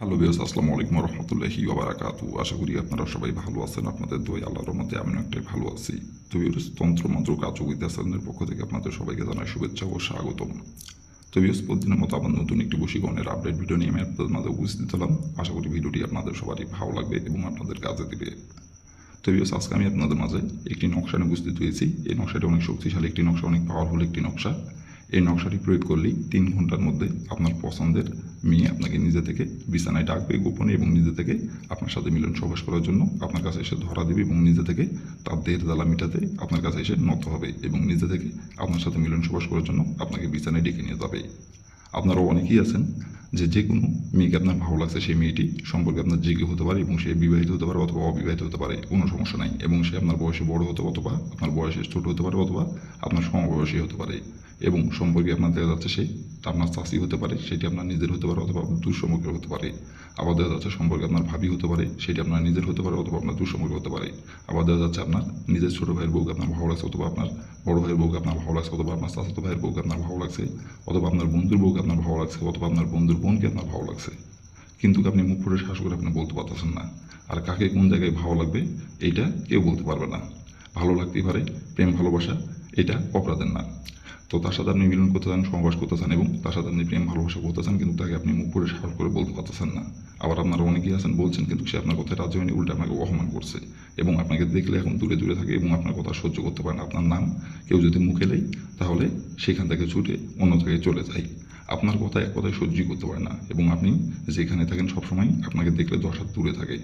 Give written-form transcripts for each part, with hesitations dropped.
Hello viewers, আসসালামু আলাইকুম ওয়া রাহমাতুল্লাহি ওয়া বারাকাতুহু। আশা করি আপনারা সবাই ভালো আছেন। আপনাদের দোয়ায় আল্লাহর রহমতে আমি অনেকটাই ভালো আছি। তো ভিউয়ার্স, তন্ত্র মন্ত্র কার্যবিদ্যাসনের পক্ষ থেকে আপনাদের সবাইকে জানাই শুভেচ্ছা ও স্বাগতম। তো ভিউয়ার্স, প্রতিদিনের মতো আবার নতুন একটি বশীকরণের আপডেট ভিডিও নিয়ে আমি আপনাদের মাঝে উপস্থিত হলাম। আশা করি ভিডিওটি আপনাদের সবারই ভালো লাগবে এবং আপনাদের কাজে দেবে। তো ভিউয়ার্স, আজকে আমি আপনাদের মাঝে একটি নকশা নিয়ে উপস্থিত হয়েছি। এই নকশাটি অনেক শক্তিশালী একটি নকশা, অনেক পাওয়ারফুল একটি নকশা। এই নকশাটি প্রয়োগ করলেই 3 ঘন্টার মধ্যে আপনার পছন্দের মেয়ে আপনাকে নিজে থেকে বিছানায় ডাকবে গোপনে এবং নিজে থেকে আপনার সাথে মিলন সহবাস করার জন্য আপনার কাছে এসে ধরা দেবে এবং নিজে থেকে তার দেহের জ্বালা মিটাতে আপনার কাছে এসে নত হবে এবং নিজে থেকে আপনার সাথে মিলন সহবাস করার জন্য আপনাকে বিছানায় ডেকে নিয়ে যাবে। আপনারাও অনেকেই আছেন যে কোনো মেয়েকে আপনার ভালো লাগছে, সেই মেয়েটি সম্পর্কে আপনার জিজ্ঞেস হতে পারে এবং সে বিবাহিত হতে পারে অথবা অবিবাহিত হতে পারে, কোনো সমস্যা নাই। এবং সে আপনার বয়সে বড় হতে অথবা আপনার বয়সে ছোট হতে পারে অথবা আপনার সমবয়সী হতে পারে এবং সম্পর্কে আপনার দেখা যাচ্ছে সে আপনার চাষি হতে পারে, সেটি আপনার নিজের হতে পারে অথবা দুঃসম্পর্কের হতে পারে। আবার দেখা যাচ্ছে সম্পর্কে আপনার ভাবি হতে পারে, সেটি আপনার নিজের হতে পারে অথবা আপনার দুঃসম্পর্ক হতে পারে। আবার দেখা যাচ্ছে আপনার নিজের ছোটো ভাইয়ের বউকে আপনার ভালো লাগছে অথবা আপনার বড় ভাইয়ের বউকে আপনার ভালো লাগছে অথবা আপনার চাচাতো ভাইয়ের বউকে আপনার ভালো লাগছে অথবা আপনার বন্ধুর বউকে আপনার ভালো লাগছে অথবা আপনার বন্ধুর বোনকে আপনার ভালো লাগছে, কিন্তু আপনি মুখ ফুটে শ্বাস করে আপনি বলতে পারতেছেন না। আর কাকে কোন জায়গায় ভালো লাগবে এইটা কেউ বলতে পারবে না। ভালো লাগতেই পারে, প্রেম ভালোবাসা এটা অপরাধের না। তো তার সাথে আপনি মিলন করতে চান, সহবাস করতে চান এবং তার সাথে আপনি প্রেম ভালোবাসা করতে চান, কিন্তু তাকে আপনি মুখ ফুটে সাহস করে বলতে পারতেছেন না। আবার আপনারা অনেকেই আছেন বলছেন কিন্তু সে আপনার কথায় রাজি হয়নি, উল্টে আপনাকে অপমান করছে এবং আপনাকে দেখলে এখন দূরে দূরে থাকে এবং আপনার কথা সহ্য করতে পারে না। আপনার নাম কেউ যদি মুখে নেয় তাহলে সেখান থেকে ছুটে অন্য জায়গায় চলে যায়। আপনার কথা এক কথায় সহ্যই করতে পারে না এবং আপনি যেখানে থাকেন সবসময় আপনাকে দেখলে 10 হাত দূরে থাকে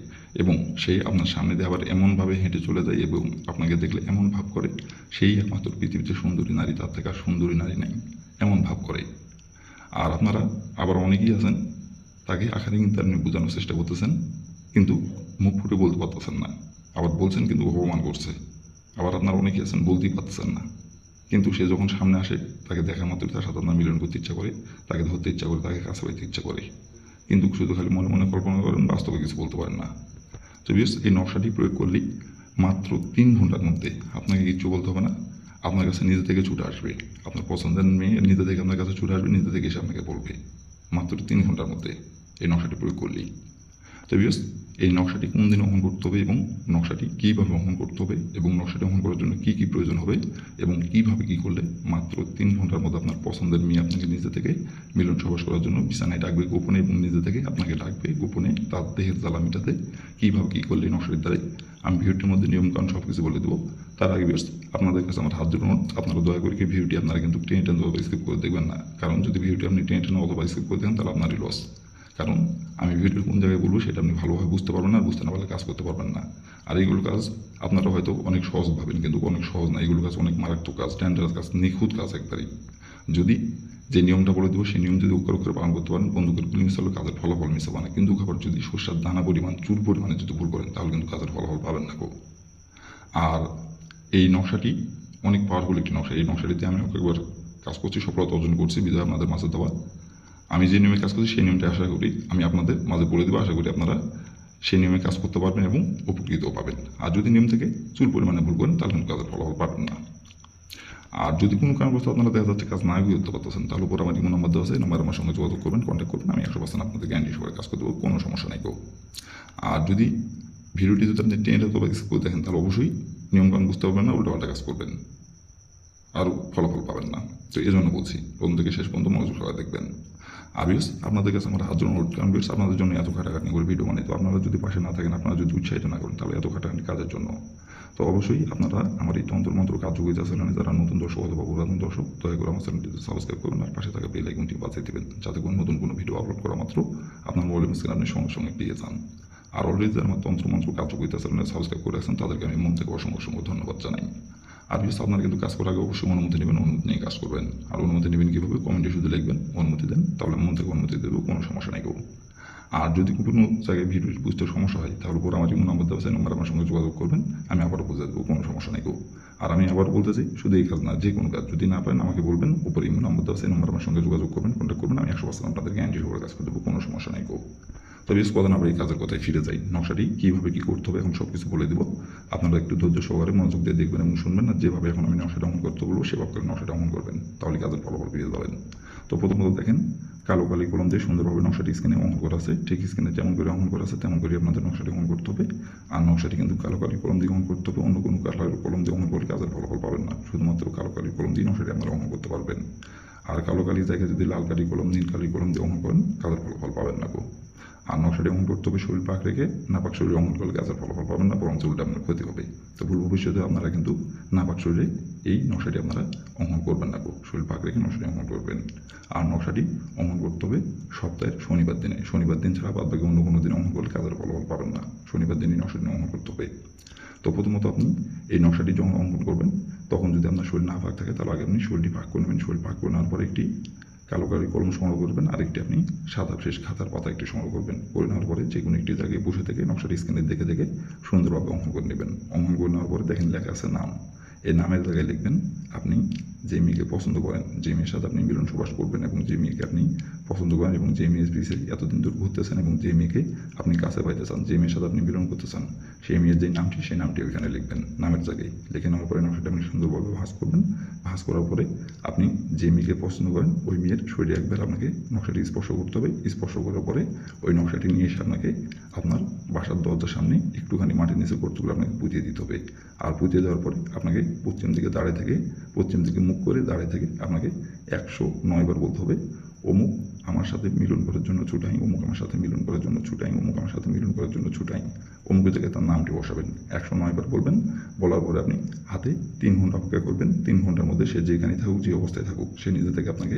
এবং সে আপনার সামনে দিয়ে আবার এমনভাবে হেঁটে চলে যায় এবং আপনাকে দেখলে এমন ভাব করে সেই একমাত্র পৃথিবীতে সুন্দরী নারী, তার থেকে আর সুন্দরী নারী নাই, এমন ভাব করে। আর আপনারা আবার অনেকেই আছেন তাকে আখানে কিন্তু আপনি বোঝানোর চেষ্টা করতেছেন কিন্তু মুখ ফুটে বলতে পারতেছেন না। আবার বলছেন কিন্তু অপমান করছে। আবার আপনারা অনেকেই আছেন বলতেই পারতেছেন না, কিন্তু সে যখন সামনে আসে তাকে দেখা মাত্র তার সাথে আপনার মিলন করতে ইচ্ছা করে, তাকে ধরতে ইচ্ছা করে, তাকে কাছে পাইতে ইচ্ছা করে, কিন্তু শুধু খালি মনে মনে কল্পনা করেন, বাস্তবে কিছু বলতে পারেন না। তো বিকজ এই নকশাটি প্রয়োগ করলেই মাত্র 3 ঘন্টার মধ্যে আপনাকে কিচ্ছু বলতে হবে না, আপনার কাছে নিজে থেকে ছুটে আসবে। আপনার পছন্দের মেয়ে নিজে থেকে আপনার কাছে ছুটে আসবে, নিজে থেকে এসে আপনাকে বলবে মাত্র 3 ঘন্টার মধ্যে এই নকশাটি প্রয়োগ করলেই। তো বিকজ এই নকশাটি কোন দিন অঙ্কন করতে হবে এবং নকশাটি কীভাবে অঙ্কন করতে হবে এবং নকশাটি অঙ্কন করার জন্য কী কী প্রয়োজন হবে এবং কীভাবে কী করলে মাত্র 3 ঘন্টার মধ্যে আপনার পছন্দের মেয়ে আপনাকে নিজে থেকে মিলন সহবাস করার জন্য বিছানায় ডাকবে গোপনে এবং নিজে থেকে আপনাকে ডাকবে গোপনে তার দেহের জ্বালা মেটাতে কীভাবে কী করলে এই নকশাটির দ্বারাই আমি ভিডিওটির মধ্যে নিয়মকানুন সব কিছু বলে দেবো। তার আগে বেশ আপনাদের কাছে আমার হাত জোড়ানো, আপনারা দয়া করে কি ভিডিওটি আপনারা কিন্তু টেনে টেনে অথবা স্কিপ করে দেখবেন না, কারণ যদি ভিডিওটি আপনি টেনে টেনে অথবা স্কিপ করে দেন তাহলে আপনারই লস। কারণ আমি ভিডিওর কোন জায়গায় বলবো সেটা আপনি ভালোভাবে বুঝতে পারবেন না, বুঝতে না পারলে কাজ করতে পারবেন না। আর এইগুলো কাজ আপনারা হয়তো অনেক সহজ ভাবেন কিন্তু অনেক সহজ না, এগুলো কাজ অনেক মারাত্মক কাজ, ডেঞ্জারাস কাজ, নিখুঁত কাজ একবারই। যদি যে নিয়মটা বলে দেবো সেই নিয়ম যদি অক্ষর অক্ষরে পালন করতে পারেন, বন্দুকের গুলি মিস হলে কাজের ফলাফল মিস হবে না, কিন্তু খাবার যদি সর্ষার দানা পরিমাণ চুল পরিমাণে যদি ভুল করেন তাহলে কিন্তু কাজের ফলাফল পাবেন না। আর এই নকশাটি অনেক পাওয়ারফুল একটি নকশা। এই নকশাটিতে আমি একবার কাজ করছি, সফলতা অর্জন করছি, বিধায় আপনাদের মাঝে দেওয়া। আমি যে নিয়মে কাজ করছি সেই নিয়মটা আশা করি আমি আপনাদের মাঝে বলে দেবো, আশা করি আপনারা সেই নিয়মে কাজ করতে পারবেন এবং উপকৃতও পাবেন। আর যদি নিয়ম থেকে চুল পরিমাণে ভুল করেন তাহলে কিন্তু কাজের ফলাফল পাবেন না। আর যদি কোনো কারণবশত আপনারা দেখা যাচ্ছে কাজ না করতে পারতেছেন তাহলে উপর আমার ইমো নাম্বার দেওয়া আছে, নাম্বার আমার সঙ্গে যোগাযোগ করবেন, কন্ট্যাক্ট করবেন, আমি 100% আপনাদের গ্যারান্টি সহকারে কাজ করে দেবো, কোনো সমস্যা নেই কেউ। আর যদি ভিডিওটি যদি আপনি টেনে অথবা স্কিপ করে দেখেন তাহলে অবশ্যই নিয়মকানুন বুঝতে পারবেন না, উল্টোপাল্টা কাজ করবেন আর ফলাফল পাবেন না। তো এই জন্য বলছি প্রথম থেকে শেষ পর্যন্ত মনোযোগ সহকারে দেখবেন। আর বিয়স আপনাদের কাছে আমার হাত জন্য অনুরোধ, কারণ বিয়স আপনাদের জন্য এত খাটাখাটনি করে ভিডিও বানাই, তো আপনারা যদি পাশে না থাকেন, আপনারা যদি উৎসাহিত না করেন তাহলে এত খাটাখাটনি কাজের জন্য। তো অবশ্যই আপনারা আমার এই তন্ত্রমন্ত্র কার্যকরিতা চ্যানেলে যারা নতুন দর্শক অথবা পুরাতন দর্শক দয়া করে আমার চ্যানেলটিতে সাবস্ক্রাইব করবেন আর পাশে থাকা বেল আইকনটি বাজিয়ে দেবেন, যাতে কোনো নতুন কোনো ভিডিও আপলোড করা মাত্র আপনার মোবাইলের স্ক্রিনে আপনি সঙ্গে সঙ্গে পেয়ে যান। আর অলরেডি যারা আমার তন্ত্রমন্ত্র কার্যকরিতা চ্যানেলে সাবস্ক্রাইব করে রাখছেন তাদেরকে আমি মন থেকে অসংখ্য অসংখ্য ধন্যবাদ জানাই। আর বিশেষ আপনারা কিন্তু কাজ করার আগে অবশ্যই অনুমতি নেবেন, অনুমতি নিয়ে কাজ করবেন। আর অনুমতি নেবেন কীভাবে, কমেন্টে শুধু লিখবেন অনুমতি দেন, তাহলে মন থেকে অনুমতি দেবো, কোনো সমস্যা নেই কেউ। আর যদি কোনো জায়গায় ভিডিও বুঝতে সমস্যা হয় তাহলে উপর আমার ইমো নাম্বার দেওয়া আছে, নাম্বার আমার সঙ্গে যোগাযোগ করবেন, আমি আবারও বুঝে দেবো, কোনো সমস্যা নেই কেউ। আর আমি আবারও বলতেছি শুধু এই কাজ না, যে কোনো কাজ যদি না পারেন আমাকে বলবেন, উপর ইমো নাম্বার দেওয়া আছে, নাম্বার আমার সঙ্গে যোগাযোগ করবেন, কন্ট্যাক্ট করবেন, আমি 100% আপনাদের গ্যারান্টি সহকারে কাজ করে দেবো, কোনো সমস্যা নেই কেউ। তবে বেশ কথা না আবার এই কাজের কথায় ফিরে যাই, নকশাটি কীভাবে কী করতে হবে এখন সব কিছু বলে দেবো। আপনারা একটু ধৈর্য সহকারে মনোযোগ দিয়ে দেখবেন এবং শুনবেন, না যেভাবে এখন আমি নকশাটা অঙ্কন করতে বলবো সেভাবে করে নকশাটা অঙ্কন করবেন, তাহলে কাজের ফলাফল পেয়ে যাবেন। তো প্রথমত দেখেন কালো কালি কলম দিয়ে সুন্দরভাবে নকশাটি স্ক্রিনে অঙ্কন করা আছে, ঠিক স্ক্রিনে যেমন করে অঙ্কন করা আছে তেমন করে আপনাদের নকশাটি অঙ্কন করতে হবে। আর নকশাটি কিন্তু কালো কালি কলম দিয়ে অঙ্কন করতে হবে, অন্য কোনো কালার কলম দিয়ে অঙ্কন করলে কাজের ফলাফল পাবেন না। শুধুমাত্র কালো কালি কলম দিয়ে নকশাটি আপনারা অঙ্কন করতে পারবেন। আর কালো কালি জায়গায় যদি লাল কালি কলম, নীল কালি কলম দিয়ে অঙ্কন করেন, কাজের ফলাফল পাবেন না গো। আর নকশাটি অঙ্কন করতে হবে শরীর পাক রেখে, নাপাক শরীরে অঙ্কন করলে কাজের ফলাফল পাবেন না, বরং চুলটা আপনার ক্ষতি হবে। তো ভুল ভবিষ্যতে আপনারা কিন্তু নাপাক শরীরে এই নকশাটি আপনারা অঙ্কন করবেন না গো, শরীর পাক রেখে নকশাটি অঙ্কন করবেন। আর নকশাটি অঙ্কন করতে হবে সপ্তাহের শনিবার দিনে, শনিবার দিন ছাড়া বাদ বাকি অন্য কোনো দিন অঙ্কন করলে কাজের ফলাফল পাবেন না, শনিবার দিনই নকশাটি অঙ্কন করতে হবে। তো প্রথমত আপনি এই নকশাটি যখন অঙ্কন করবেন তখন যদি আপনার শরীর না পাক থাকে তাহলে আগে আপনি শরীরটি পাক করে নেবেন। শরীর পাক করে নেওয়ার পরে একটি কালো কালি কলম সংগ্রহ করবেন, আরেকটি আপনি সাদা ফ্রেশ খাতার পাতা একটি সংগ্রহ করবেন। করে নেওয়ার পরে যে কোনো একটি জায়গায় বসে থেকে নকশাটি স্ক্রিনে দেখে দেখে সুন্দরভাবে অঙ্কন করে নেবেন। অঙ্কন করে নেওয়ার পরে দেখেন লেখা আছে নাম, এই নামের জায়গায় লিখবেন আপনি যে মেয়েকে পছন্দ করেন, যে মেয়ের সাথে আপনি মিলন সুবাস করবেন এবং যে মেয়েকে আপনি পছন্দ করেন এবং যে মেয়ের পিছিয়ে এতদিন দূর ঘুরতেছেন এবং যে মেয়েকে আপনি কাছে পাইতে চান, যে মেয়ের সাথে আপনি মিলন করতে চান, সেই মেয়ের যে নামটি সেই নামটি ওইখানে লিখবেন নামের জায়গায়। লিখে নেওয়ার পরে নকশাটা আপনি সুন্দরভাবে ভাঁজ করবেন। ভাঁজ করার পরে আপনি যে মেয়েকে পছন্দ করেন ওই মেয়ের শরীরে একবার আপনাকে নকশাটি স্পর্শ করতে হবে। স্পর্শ করার পরে ওই নকশাটি নিয়ে এসে আপনাকে আপনার বাসার দরজার সামনে একটুখানি মাটির নিচে কর্তগুলো আপনাকে পুঁতিয়ে দিতে হবে। আর পুঁতিয়ে দেওয়ার পরে আপনাকে পশ্চিম দিকে দাঁড়িয়ে থেকে, পশ্চিম দিকে মুখ করে দাঁড়িয়ে থেকে আপনাকে 109 বার বলতে হবে, অমুক আমার সাথে মিলন করার জন্য ছুটাই, অমুক আমার সাথে মিলন করার জন্য ছুটাই, অমুক আমার সাথে মিলন করার জন্য ছুটাই। অমুকের জায়গায় তার নামটি বসাবেন। 109 বার বলবেন। বলার পরে আপনি হাতে 3 ঘন্টা অপেক্ষা করবেন। 3 ঘন্টার মধ্যে সে যেখানে থাকুক, যে অবস্থায় থাকুক, সে নিজে থেকে আপনাকে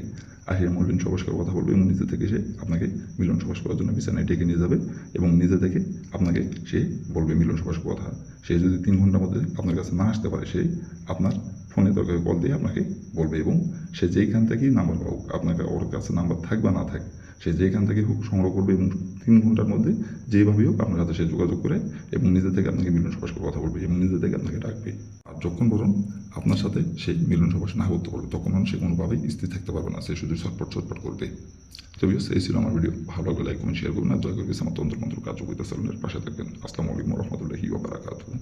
আসে মিলন সবাস করার কথা বলবে এবং নিজে থেকে সে আপনাকে মিলন সবাস করার জন্য বিছানায় ডেকে নিয়ে যাবে এবং নিজে থেকে আপনাকে সে বলবে মিলন সবাস কথা। সে যদি 3 ঘন্টার মধ্যে আপনার কাছে না আসতে পারে, সে আপনার ফোনে দরকার কল দিয়ে আপনাকে বলবে এবং সে যেইখান থেকেই নাম্বার পাবো, আপনাকে ওর কাছে নাম্বার থাক বা না থাক, সে যেখান থেকে হোক সংগ্রহ করবে এবং 3 ঘন্টার মধ্যে যেভাবেই হোক আপনার সাথে সে যোগাযোগ করে এবং নিজে থেকে আপনাকে মিলন সবাস করে কথা বলবে এবং নিজে থেকে আপনাকে ডাকবে। আর যখন বরং আপনার সাথে সেই মিলন সবাস না করতে পারবে তখন সে কোনোভাবেই স্থির থাকতে পারবে না, সে শুধু ছটপট ছটপট করবে। তো ভিউয়ার্স, এই ছিল আমার ভিডিও। ভালো লাগলে লাইক কমেন্ট শেয়ার করবেন আর দয়া করে আমার তন্ত্র মন্ত্র কার্যকরিতা চ্যানেলের পাশে থাকবেন। আসসালামু আলাইকুম ওয়া রাহমাতুল্লাহি ওয়া বারাকাতুহু।